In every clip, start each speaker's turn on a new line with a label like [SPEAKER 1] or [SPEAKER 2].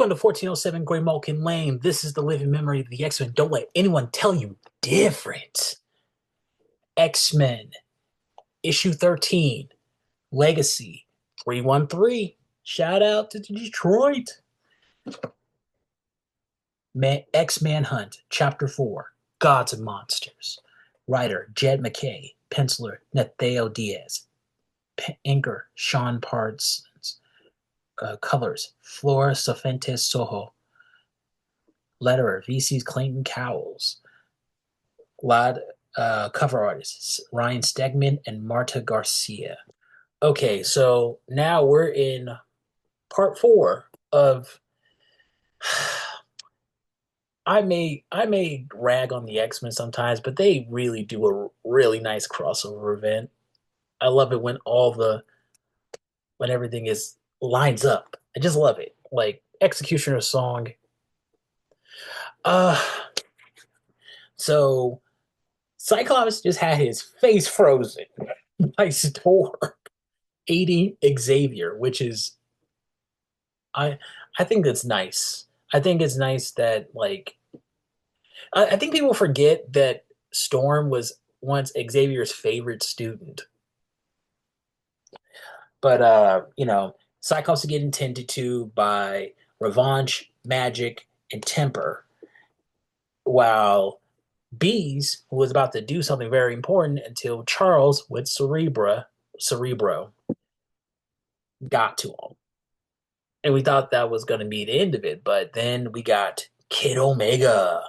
[SPEAKER 1] Welcome to 1407 Greymalkin Lane. This is the living memory of the X-Men. Don't let anyone tell you different. X-Men, issue 13, Legacy, 313. Shout out to Detroit. X-Manhunt, Chapter 4, Gods and Monsters. Writer, Jed McKay. Penciler, Nathaniel Diaz. Inker, Sean Parsons. Colors, Flora Sofentes Soho. Letterer, VC's Clayton Cowles. Cover artists, Ryan Stegman and Marta Garcia. Okay, so now we're in part 4 of I may rag on the X-Men sometimes, but they really do a really nice crossover event. I love it when everything is lines up. I just love it. Like Executioner's Song. Uh so Cyclops just had his face frozen by Storm aiding Xavier, which is I I think that's nice. I think it's nice that I think people forget that Storm was once Xavier's favorite student. But Cyclops is getting tended to by Revenge, Magic, and Temper, while Bees was about to do something very important until Charles with Cerebro got to him. And we thought that was going to be the end of it, but then we got Kid Omega.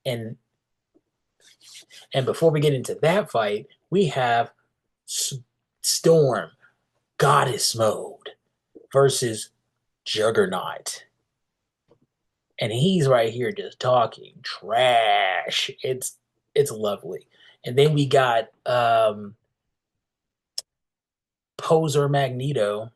[SPEAKER 1] And and before we get into that fight, we have Storm Goddess Mode versus Juggernaut. And he's right here just talking trash. It's lovely. And then we got Poser Magneto.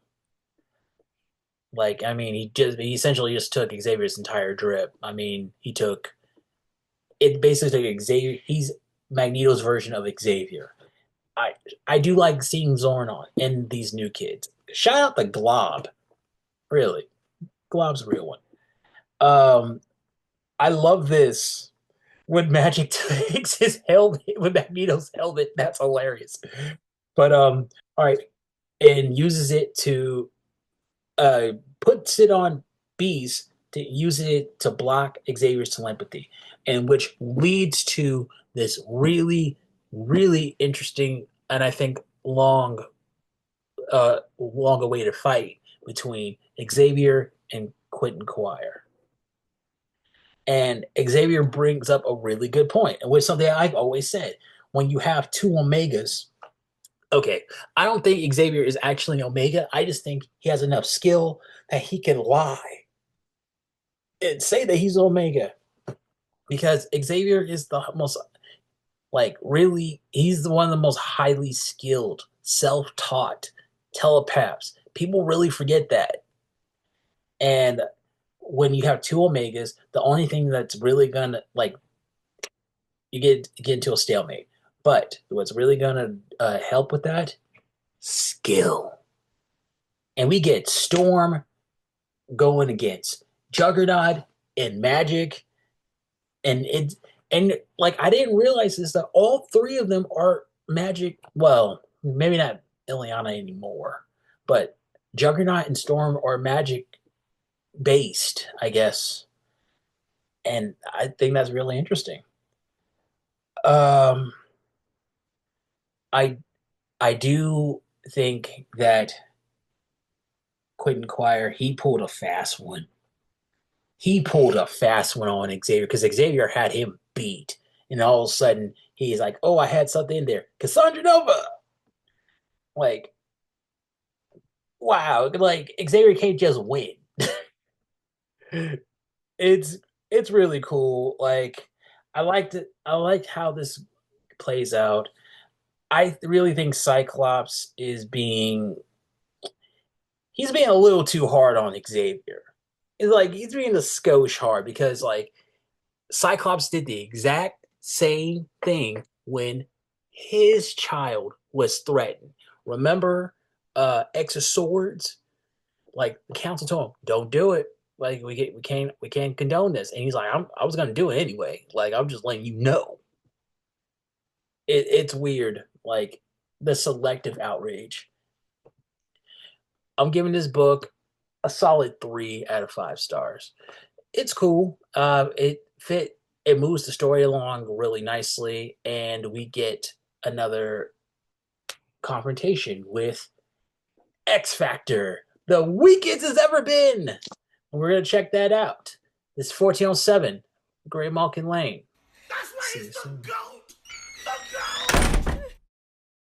[SPEAKER 1] He essentially just took Xavier's entire drip. I mean, it basically took Xavier. He's Magneto's version of Xavier. I do like seeing Zorn and these new kids. Shout out the Glob. Really. Glob's a real one. I love this when Magic takes his helmet with Magneto's helmet. That's hilarious. But all right, and uses it to puts it on Bees to use it to block Xavier's telepathy, and which leads to this really, really interesting and I think long awaited fight between Xavier and Quentin Quire. And Xavier brings up a really good point, and which something I've always said: when you have two Omegas, okay, I don't think Xavier is actually an Omega. I just think he has enough skill that he can lie and say that he's Omega, because Xavier is the most he's the one of the most highly skilled, self-taught telepaths. People really forget that. And when you have two Omegas, the only thing that's really gonna you get into a stalemate. But what's really gonna help with that? Skill. And we get Storm going against Juggernaut and Magic, and I didn't realize this, that all three of them are Magic. Well, maybe not Ileana anymore, but Juggernaut and Storm are Magic based, I guess, and I think that's really interesting. Um, I I do think that Quentin Quire, he pulled a fast one. He pulled a fast one on Xavier because Xavier had him beat, and all of a sudden he's like, "Oh, I had something in there, Cassandra Nova." Like, wow, like Xavier can't just win. it's it's really cool. Like, I liked it. I liked how this plays out. I really think Cyclops he's being a little too hard on Xavier. It's like he's being a skosh hard because Cyclops did the exact same thing when his child was threatened. Remember X of Swords? Like the council told him, don't do it. Like we can't condone this. And he's like, I was gonna do it anyway. Like I'm just letting you know. It's weird. Like the selective outrage. I'm giving this book a solid 3 out of 5 stars. It's cool. It moves the story along really nicely, and we get another confrontation with X Factor, the weakest it's ever been. We're gonna check that out. This 1407, Greymalkin Lane.
[SPEAKER 2] That's why
[SPEAKER 1] See
[SPEAKER 2] it's
[SPEAKER 1] you
[SPEAKER 2] the
[SPEAKER 1] soon.
[SPEAKER 2] GOAT!